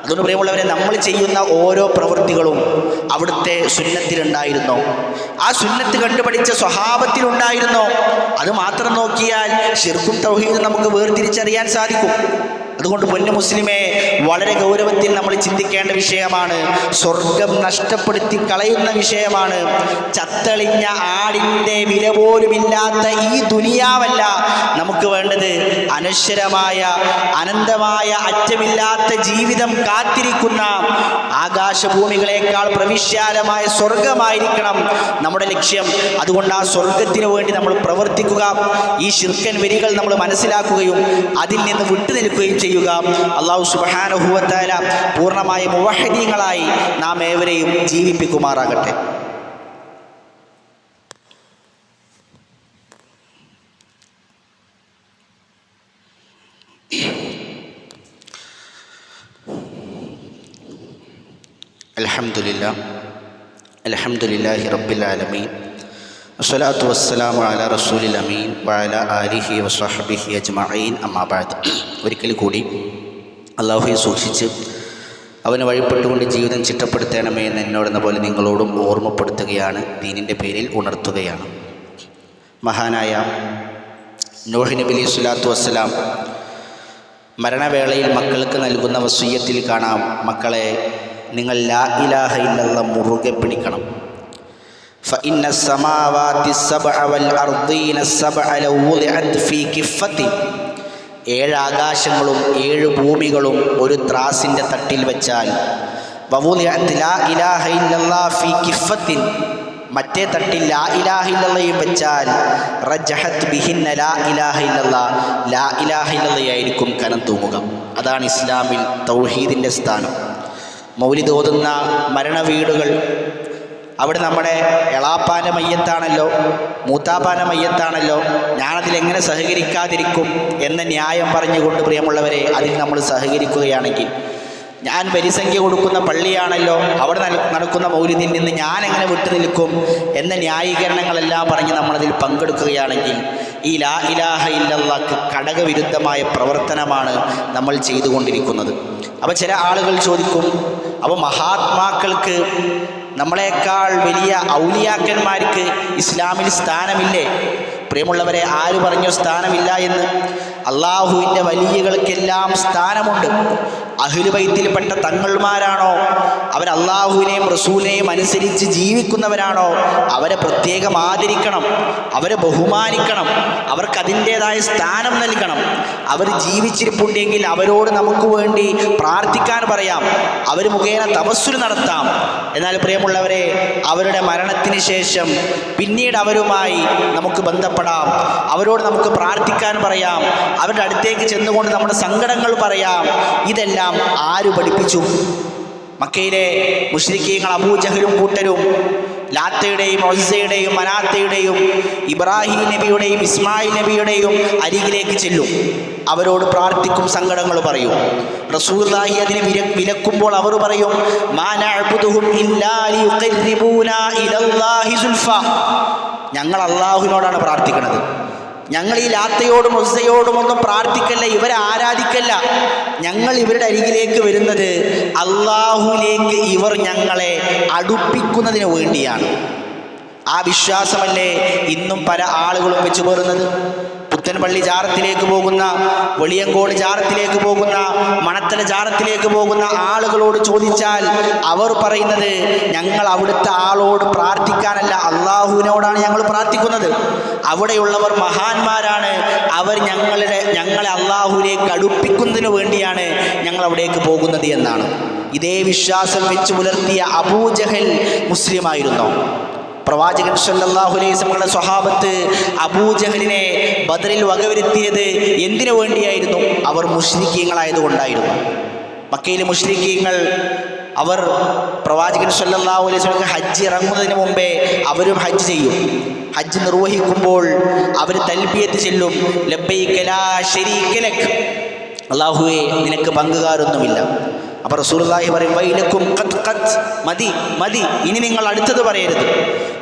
അതുകൊണ്ട് പ്രിയമുള്ളവരെ, നമ്മൾ ചെയ്യുന്ന ഓരോ പ്രവൃത്തികളും അവിടുത്തെ സുന്നത്തിലുണ്ടായിരുന്നോ? ആ സുന്നത്ത് കണ്ടുപഠിച്ച സ്വഹാബത്തിലുണ്ടായിരുന്നോ? അത് മാത്രം നോക്കിയാൽ ശിർക്കും തൗഹീദും നമുക്ക് വേർതിരിച്ചറിയാൻ സാധിക്കും. അതുകൊണ്ട് പൊന്നു മുസ്ലിമേ, വളരെ ഗൗരവത്തിൽ നമ്മൾ ചിന്തിക്കേണ്ട വിഷയമാണ്. സ്വർഗം നഷ്ടപ്പെടുത്തി കളയുന്ന വിഷയമാണ്. ചത്തളിഞ്ഞ ആടിൻ്റെ വില പോലുമില്ലാത്ത ഈ ദുനിയാവല്ല നമുക്ക് വേണ്ടത്. അനശ്വരമായ, അനന്തമായ, അറ്റമില്ലാത്ത ജീവിതം കാത്തിരിക്കുന്ന ആകാശഭൂമികളെക്കാൾ പ്രവിശാലമായ സ്വർഗമായിരിക്കണം നമ്മുടെ ലക്ഷ്യം. അതുകൊണ്ട് ആ സ്വർഗത്തിന് വേണ്ടി നമ്മൾ പ്രവർത്തിക്കുക. ഈ ശിർക്കൻ വരികൾ നമ്മൾ മനസ്സിലാക്കുകയും അതിൽ നിന്ന് വിട്ടുനിൽക്കുകയും ചെയ്യുക. അല്ലാഹു സുബ്ഹാനഹു വ തആല പൂർണ്ണമായ മുവഹ്ഹിദീങ്ങളായി നാം ഏവരെയും ജീവിപ്പിക്കുമാറാകട്ടെ. അൽഹംദുലില്ലാഹി റബ്ബിൽ ആലമീൻ വസ്സലാത്തു വസ്സലാമു അലാ റസൂലിൽ അമീൻ വഅലാ ആലിഹി വസ്വഹ്ബിഹി അജ്മഈൻ. അമ്മാ ബഅദ്. ഒരിക്കൽ കൂടി അല്ലാഹുവെ സൂക്ഷിച്ച് അവന് വഴിപ്പെട്ടുകൊണ്ട് ജീവിതം ചിട്ടപ്പെടുത്തണമേ എന്ന് എന്നോടെന്ന പോലെ നിങ്ങളോടും ഓർമ്മപ്പെടുത്തുകയാണ്, ദീനിൻ്റെ പേരിൽ ഉണർത്തുകയാണ്. മഹാനായ നൂഹ് നബി അലൈഹി സ്വലാത്തു വസ്സലാം മരണവേളയിൽ മക്കൾക്ക് നൽകുന്ന വസിയ്യത്തിൽ കാണാം, മക്കളെ, നിങ്ങൾ ലാ ഇലാഹ ഇല്ലല്ലാഹ് മുറുകെ പിടിക്കണം. فإن السماوات السبع والأرضين السبع لو وضعت في كفة. 7 ആകാശങ്ങളും 7 ഭൂമികളും ഒരു ത്രാസിൻ്റെ തട്ടിൽ വെച്ചാൽ, വവുളിഅത് ലാ ഇലാഹ ഇല്ലല്ലാഹ് ഫീ കിഫത്തിൻ, മറ്റേ തട്ടിൽ ലാ ഇലാഹ ഇല്ലല്ലാഹയും വെച്ചാൽ, റജഹത് ബിഹിന്ന ലാ ഇലാഹ ഇല്ലല്ലാഹ്, ലാ ഇലാഹ ഇല്ലല്ലാഹയായിരിക്കും കനം തൂങ്ങുക. അതാണ് ഇസ്ലാമിൽ തൗഹീദിൻ്റെ സ്ഥാനം. മൗലിദ് ഓതുന്ന മരണവീടുകൾ, അവിടെ നമ്മുടെ എളാപ്പാൻ്റെ മയ്യത്താണല്ലോ, മൂത്താപ്പാൻ്റെ മയ്യത്താണല്ലോ, ഞാനതിലെങ്ങനെ സഹകരിക്കാതിരിക്കും എന്ന ന്യായം പറഞ്ഞുകൊണ്ട് പ്രിയമുള്ളവരെ അതിൽ നമ്മൾ സഹകരിക്കുകയാണെങ്കിൽ, ഞാൻ വരിസംഖ്യ കൊടുക്കുന്ന പള്ളിയാണല്ലോ, അവിടെ നടക്കുന്ന മൗലിദിൽ നിന്ന് ഞാൻ എങ്ങനെ വിട്ടുനിൽക്കും എന്ന ന്യായീകരണങ്ങളെല്ലാം പറഞ്ഞ് നമ്മളതിൽ പങ്കെടുക്കുകയാണെങ്കിൽ ഈ ലാ ഇലാഹ ഇല്ലല്ലാഹ്ക്ക് ഘടകവിരുദ്ധമായ പ്രവർത്തനമാണ് നമ്മൾ ചെയ്തുകൊണ്ടിരിക്കുന്നത്. അപ്പോൾ ചില ആളുകൾ ചോദിക്കും, അപ്പോൾ മഹാത്മാക്കൾക്ക്, നമ്മളെക്കാൾ വലിയ ഔലിയാക്കന്മാർക്ക് ഇസ്ലാമിൽ സ്ഥാനമില്ലേ? പ്രിയമുള്ളവരെ, ആര് പറഞ്ഞു സ്ഥാനമില്ല എന്ന്? അള്ളാഹുവിൻ്റെ വലിയകൾക്കെല്ലാം സ്ഥാനമുണ്ട്. അഹ്ലുബൈത്തിൽപ്പെട്ട തങ്ങൾമാരാണോ, അവർ അള്ളാഹുവിനെയും റസൂലിനെയും അനുസരിച്ച് ജീവിക്കുന്നവരാണോ, അവരെ പ്രത്യേകം ആദരിക്കണം, അവരെ ബഹുമാനിക്കണം, അവർക്ക് അതിൻ്റേതായ സ്ഥാനം നൽകണം. അവർ ജീവിച്ചിരിപ്പുണ്ടെങ്കിൽ അവരോട് നമുക്ക് വേണ്ടി പ്രാർത്ഥിക്കാൻ പറയാം, അവർ മുഖേന തപസ്സുൽ നടത്താം. എന്നാൽ പ്രിയമുള്ളവരെ, അവരുടെ മരണത്തിന് ശേഷം പിന്നീട് അവരുമായി നമുക്ക് ബന്ധപ്പെടാം, അവരോട് നമുക്ക് പ്രാർത്ഥിക്കാൻ പറയാം, അവരുടെ അടുത്തേക്ക് ചെന്നുകൊണ്ട് നമ്മുടെ സങ്കടങ്ങൾ പറയാം. ഇതെല്ലാം ആര് പഠിപ്പിച്ചു? മക്കയിലെ മുശ്രിക്കീങ്ങൾ അബൂജഹലും കൂട്ടരും ലാത്തയുടെയും ഉസ്സയുടെയും മനാത്തയുടെയും ഇബ്രാഹിം നബിയുടെയും ഇസ്മായിൽ നബിയുടെയും അരികിലേക്ക് ചെല്ലും, അവരോട് പ്രാർത്ഥിക്കും, സങ്കടങ്ങൾ പറയും. റസൂലുള്ളാഹി അതിനെ വിലക്കുമ്പോൾ അവർ പറയും, മാ നഅ്ബുദുഹും ഇല്ലാ ലിയുഖർരിബൂനാ ഇലല്ലാഹി സുൽഫാ, ഞങ്ങൾ അള്ളാഹുവിനോടാണ് പ്രാർത്ഥിക്കുന്നത്, ഞങ്ങൾ ഈ ലാത്തയോടും ഉസ്സയോടും ഒന്നും പ്രാർത്ഥിക്കല്ല, ഇവരെ ആരാധിക്കല്ല, ഞങ്ങൾ ഇവരുടെ അരികിലേക്ക് വരുന്നത് അള്ളാഹുവിലേക്ക് ഇവർ ഞങ്ങളെ അടുപ്പിക്കുന്നതിന് വേണ്ടിയാണ്. ആ വിശ്വാസമല്ലേ ഇന്നും പല ആളുകളും വെച്ചു പോരുന്നത്. പുത്തൻപള്ളി ജാറത്തിലേക്ക് പോകുന്ന, വെളിയങ്കോട് ജാറത്തിലേക്ക് പോകുന്ന, മണത്തല ജാറത്തിലേക്ക് പോകുന്ന ആളുകളോട് ചോദിച്ചാൽ അവർ പറയുന്നത്, ഞങ്ങൾ അവിടുത്തെ ആളോട് പ്രാർത്ഥിക്കാനല്ല, അള്ളാഹുവിനോടാണ് ഞങ്ങൾ പ്രാർത്ഥിക്കുന്നത്, അവിടെയുള്ളവർ മഹാന്മാരാണ്, അവർ ഞങ്ങളെ അള്ളാഹുവിലേക്ക് അടുപ്പിക്കുന്നതിന് വേണ്ടിയാണ് ഞങ്ങൾ അവിടേക്ക് പോകുന്നത് എന്നാണ്. ഇതേ വിശ്വാസം വെച്ച് പുലർത്തിയ അബൂജഹൽ മുസ്ലിമായിരുന്നോ? പ്രവാചകൻ സല്ലല്ലാഹു അലൈഹി വസല്ലമയുടെ സ്വഹാബത്ത് അബൂജഹലിനെ ബദറിൽ വകവരുത്തിയത് എന്തിനു വേണ്ടിയായിരുന്നു? അവർ മുശ്രിക്കീങ്ങളായതുകൊണ്ടായിരുന്നു. മക്കയിലെ മുശ്രിക്കീങ്ങൾ അവർ പ്രവാചകൻ സല്ലല്ലാഹു അലൈഹി വസല്ലം ഹജ്ജ് ഇറങ്ങുന്നതിന് മുമ്പേ അവരും ഹജ്ജ് ചെയ്യും. ഹജ്ജ് നിർവഹിക്കുമ്പോൾ അവർ തൽബിയത്ത് ചൊല്ലും, ലബ്ബൈക ലാ ശരീക ലക്, അല്ലാഹുവേ നിനക്ക് പങ്കുകാരൊന്നുമില്ല. അപ്പോൾ റസൂലുള്ളാഹി പറയും, വൈലക്കും ഖത് ഖത്, മതി മതി, ഇനി നിങ്ങൾ അടുത്തത് പറയരുത്.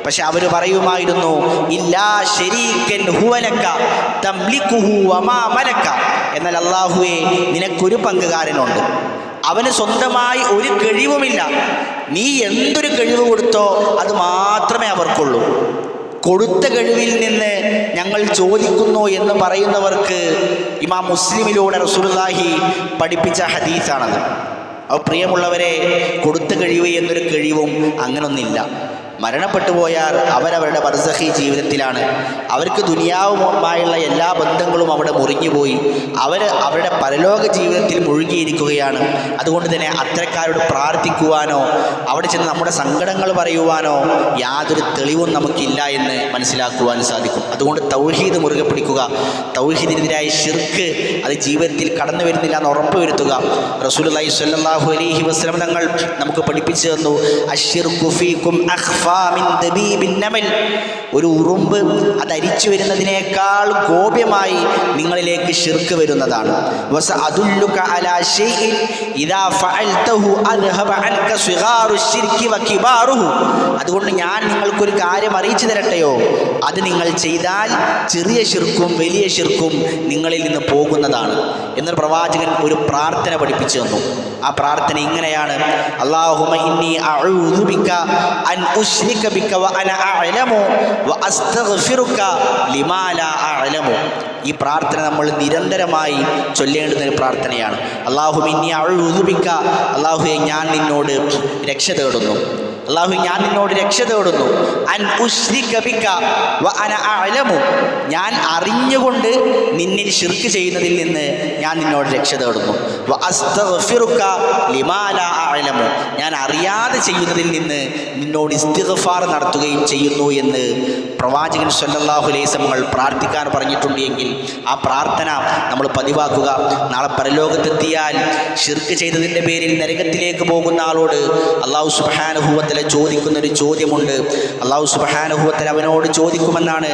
പക്ഷെ അവർ പറയുമായിരുന്നു, ഇല്ലാ ശരീകൻ ഹുവ ലക തംലികുഹു വമാ മലക, എന്നാൽ അല്ലാഹുവേ നിനക്കൊരു പങ്കുകാരനുണ്ട്, അവന് സ്വന്തമായി ഒരു കഴിവുമില്ല. നീ എന്തൊരു കഴിവ് കൊടുത്തോ അത് മാത്രമേ അവർക്കുള്ളൂ. കൊടുത്ത കഴിവിൽ നിന്ന് ഞങ്ങൾ ചോദിക്കുന്നു എന്ന് പറയുന്നവർക്ക് ഇമാം മുസ്ലിമിലൂടെ റസൂലുള്ളാഹി പഠിപ്പിച്ച ഹദീസാണത്. അപ്പോൾ പ്രിയമുള്ളവരെ, കൊടുത്ത കഴിവ് എന്നൊരു കഴിവും അങ്ങനൊന്നില്ല. മരണപ്പെട്ടു പോയാൽ അവരവരുടെ ബർസഖി ജീവിതത്തിലാണ്. അവർക്ക് ദുനിയാവുമായുള്ള എല്ലാ ബന്ധങ്ങളും അവിടെ മുറിഞ്ഞുപോയി. അവരുടെ പരലോക ജീവിതത്തിൽ മുഴുകിയിരിക്കുകയാണ്. അതുകൊണ്ട് തന്നെ അത്തരക്കാരോട് പ്രാർത്ഥിക്കുവാനോ അവിടെ ചെന്ന് നമ്മുടെ സങ്കടങ്ങൾ പറയുവാനോ യാതൊരു തെളിവും നമുക്കില്ല എന്ന് മനസ്സിലാക്കുവാൻ സാധിക്കും. അതുകൊണ്ട് തൗഹീദ് മുറുകെ പിടിക്കുക. തൗഹീദിനെതിരായ ശിർക്ക് അത് ജീവിതത്തിൽ കടന്നു വരുന്നില്ല എന്ന് ഉറപ്പ് വരുത്തുക. റസൂലുള്ളാഹി സ്വല്ലല്ലാഹു അലൈഹി വസല്ലം തങ്ങൾ നമുക്ക് പഠിപ്പിച്ചു തന്നു, അശ്ശിർകു ഫീകും അഖ്ഫ മിൻ ദബീബിൻ നമൽ. ഒരു ഉറുമ്പ് അത് അരിച്ചു വരുന്നതിനേക്കാൾ ഗോപ്യമായി നിങ്ങളിലേക്ക് ശിർക്ക് വരുന്നതാണ്. വസഅദുല്ലുക അലാ ശൈഇൻ ഇദാ ഫഅൽതഹു അദ്ഹബ അൻക സിഗാറു ശിർക്കി വകിബാറുഹു. അതുകൊണ്ട് ഞാൻ നിങ്ങൾക്കൊരു കാര്യം അറിയിച്ചു തരട്ടെയോ, അത് നിങ്ങൾ ചെയ്താൽ ചെറിയ ശിർക്കും വലിയ ശിർക്കും നിങ്ങളിൽ നിന്ന് പോകുന്നതാണ് എന്നൊരു പ്രവാചകൻ ഒരു പ്രാർത്ഥന പഠിപ്പിച്ചു തന്നു. ആ പ്രാർത്ഥന ഇങ്ങനെയാണ്, അല്ലാഹുമ്മ ഇന്നി അഊദു ബിക അൻ ഉശ്രിക ബിക വ അന അഅലമു വ അസ്തഗ്ഫിറുക ലിമാ ലാ അഅലമു. ഈ പ്രാർത്ഥന നമ്മൾ നിരന്തരമായി ചൊല്ലേണ്ടുന്ന ഒരു പ്രാർത്ഥനയാണ്. അല്ലാഹുമ്മ ഇന്നി അഊദു ബിക, അല്ലാഹുവേ ഞാൻ നിന്നോട് രക്ഷ തേടുന്നു. അല്ലാഹു ഞാൻ നിന്നോട് രക്ഷ തേടുന്നു. അൻ ഉശ്രിക ബിക വ അന അഅലമു, ഞാൻ അറിഞ്ഞുകൊണ്ട് നിന്നിൽ ശിർക്ക് ചെയ്യുന്നതിൽ നിന്ന് ഞാൻ നിന്നോട് രക്ഷ തേടുന്നു. വ അസ്തഗ്ഫിറുക ലിമാ ലാ അഅലമു, ഞാൻ അറിയാതെ ചെയ്യുന്നതിൽ നിന്ന് നിന്നോട് ഇസ്തിഗ്ഫാർ നടത്തുകയും ചെയ്യുന്നു എന്ന് പ്രവാചകൻ സ്വല്ലല്ലാഹു അലൈഹി വസല്ലം പ്രാർത്ഥിക്കാൻ പറഞ്ഞിട്ടുണ്ട്. എങ്കിൽ ആ പ്രാർത്ഥന നമ്മൾ പതിവാക്കുക. നാളെ പരലോകത്തെത്തിയാൽ ശിർക്ക് ചെയ്തതിൻ്റെ പേരിൽ നരകത്തിലേക്ക് പോകുന്ന ആളോട് അല്ലാഹു സുബ്ഹാനഹു വ തആല ചോദിക്കുന്നൊരു ചോദ്യമുണ്ട്. അല്ലാഹു സുബ്ഹാനഹു വ തആല അവനോട് ചോദിക്കുമെന്നാണ്,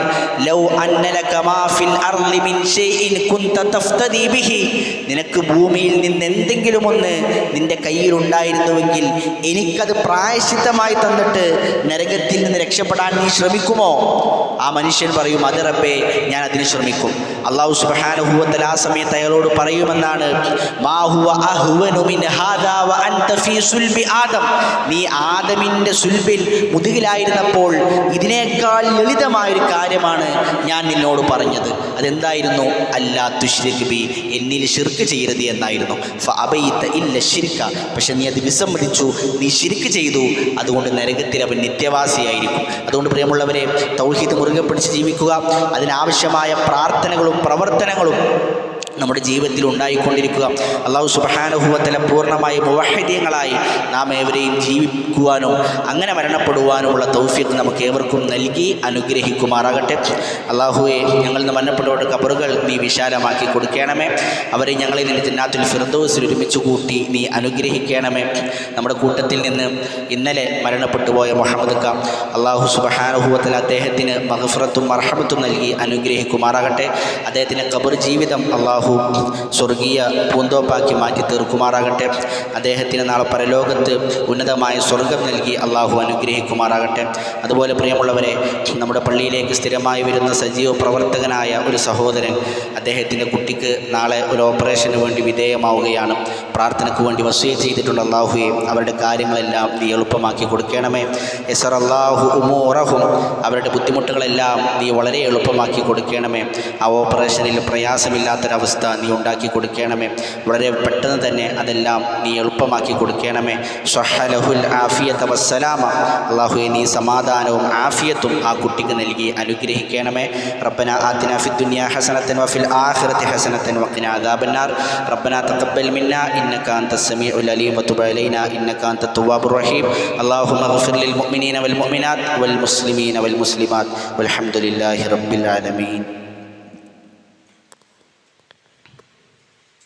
ലൗ അന്ന ലക മാ ഫിൽ അർളി മിൻ ഷൈഇൻ കുൻത തഫ്തദി ബിഹി, നിനക്ക് ഭൂമിയിൽ നിന്ന് എന്തെങ്കിലും ഒന്ന് നിന്റെ കയ്യിൽ ഉണ്ടായിരുന്നുവെങ്കിൽ എനിക്കത് പ്രായശ്ചിത്തമായി തന്നിട്ട് നരകത്തിൽ നിന്ന് രക്ഷപ്പെടാൻ നീ ശ്രമിക്കുമോ? ആ മനുഷ്യൻ പറയും, അത് റബ്ബേ, ഞാൻ അതിന് ശ്രമിക്കും. അല്ലാഹു സുബ്ഹാനഹു വ തആല ആ സമയത്ത് അയാളോട് പറയുമെന്നാണ്, മാ ഹുവ അഹ്വനു മിൻ ഹാദാ വ അൻത ഫീ സുൽബി ആദം, നീ ആദമിൻ്റെ സുൽബിൽ മുതുകിലായിരുന്നപ്പോൾ ഇതിനേക്കാൾ ലളിതമായൊരു കാര്യമാണ് ഞാൻ നിന്നോട് പറഞ്ഞത്. അതെന്തായിരുന്നു? അല്ലാ തുശ്രിക് ബി, എന്നിൽ ശിർക്ക് ചെയ്യരുത് എന്നായിരുന്നു. ഫഅബൈത ഇല്ല ശിർക, പക്ഷെ നീ അത് വിസമ്മതിച്ചു, നീ ശിർക്ക് ചെയ്തു. അതുകൊണ്ട് നരകത്തിൽ അവൻ നിത്യവാസിയായിരിക്കും. അതുകൊണ്ട് പ്രിയമുള്ളവരെ, തൗഹീദ് മുറുകെ പിടിച്ച് ജീവിക്കുക. അതിനാവശ്യമായ പ്രാർത്ഥനകളും പ്രവർത്തനങ്ങളും നമ്മുടെ ജീവിതത്തിൽ ഉണ്ടായിക്കൊണ്ടിരിക്കുക. അല്ലാഹു സുബ്ഹാനഹു വ തആല പൂർണ്ണമായി മുവഹ്ഹിദീങ്ങളായി നാം ഏവരെയും ജീവിക്കുവാനും അങ്ങനെ മരണപ്പെടുവാനുമുള്ള തൗഫീഖ് നമുക്ക് ഏവർക്കും നൽകി അനുഗ്രഹിക്കുമാറാകട്ടെ. അല്ലാഹുവേ, ഞങ്ങളിൽ നിന്ന് മരണപ്പെട്ടവരുടെ ഖബറുകൾ നീ വിശാലമാക്കി കൊടുക്കണമേ. അവരെ ഞങ്ങളെ നിന്റെ ജന്നാത്തുൽ ഫിർദൗസിൽ ഒരുമിച്ച് കൂട്ടി നീ അനുഗ്രഹിക്കണമേ. നമ്മുടെ കൂട്ടത്തിൽ നിന്ന് ഇന്നലെ മരണപ്പെട്ടു പോയ മുഹമ്മദ് ക, അല്ലാഹു സുബ്ഹാനഹു വ തആല അദ്ദേഹത്തിന് മഗ്ഫിറത്തും മർഹമത്തും നൽകി അനുഗ്രഹിക്കുമാറാകട്ടെ. അദ്ദേഹത്തിൻ്റെ ഖബർ ജീവിതം അല്ലാഹു സ്വർഗീയ പൂന്തോപ്പാക്കി മാറ്റി തീർക്കുമാറാകട്ടെ. അദ്ദേഹത്തിന് നാളെ പരലോകത്ത് ഉന്നതമായ സ്വർഗം നൽകി അള്ളാഹു അനുഗ്രഹിക്കുമാറാകട്ടെ. അതുപോലെ പ്രിയമുള്ളവരെ, നമ്മുടെ പള്ളിയിലേക്ക് സ്ഥിരമായി വരുന്ന സജീവ പ്രവർത്തകനായ ഒരു സഹോദരൻ, അദ്ദേഹത്തിൻ്റെ കുട്ടിക്ക് നാളെ ഒരു ഓപ്പറേഷന് വേണ്ടി വിധേയമാവുകയാണ്. പ്രാർത്ഥനയ്ക്ക് വേണ്ടി വസിയത്ത് ചെയ്തിട്ടുള്ള അള്ളാഹുവെ, അവരുടെ കാര്യങ്ങളെല്ലാം നീ എളുപ്പമാക്കി കൊടുക്കണമേ. യസറല്ലാഹു ഉമൂറഹും, അവരുടെ ബുദ്ധിമുട്ടുകളെല്ലാം നീ വളരെ എളുപ്പമാക്കി കൊടുക്കണമേ. ആ ഓപ്പറേഷനിൽ പ്രയാസമില്ലാത്തൊരവസ്ഥ നീ ഉണ്ടാക്കി കൊടുക്കണമേ. വളരെ പെട്ടെന്ന് തന്നെ അതെല്ലാം നീ എളുപ്പമാക്കി കൊടുക്കണമേ. സ്വഹലഹുൽ ആഫിയത വസ്സലാമ, അല്ലാഹുവേ നീ സമാധാനവും ആഫിയത്തും ആ കുട്ടിക്ക് നൽകി അനുഗ്രഹിക്കണമേ. റബ്ബന ആതിന ഫിദ്ദുനിയ ഹസനതൻ വഫിൽ ആഖിറതി ഹസനതൻ വഖിനാ അദാബന്നാർ. റബ്ബന തഖബ്ബൽ മിന്നാ ഇന്നക അൻതസ് സമീഉൽ അലീം വതുബ് അലൈനാ ഇന്നക അൻതത് തവ്വാബുർ റഹീം. അല്ലാഹുമ്മ ഗ്ഫിർ ലിൽ മുഅ്മിനീന വൽ മുഅ്മിനാത്ത് വൽ മുസ്ലിമീന വൽ മുസ്ലിമാത്ത് വൽഹംദുലില്ലാഹി റബ്ബിൽ ആലമീൻ.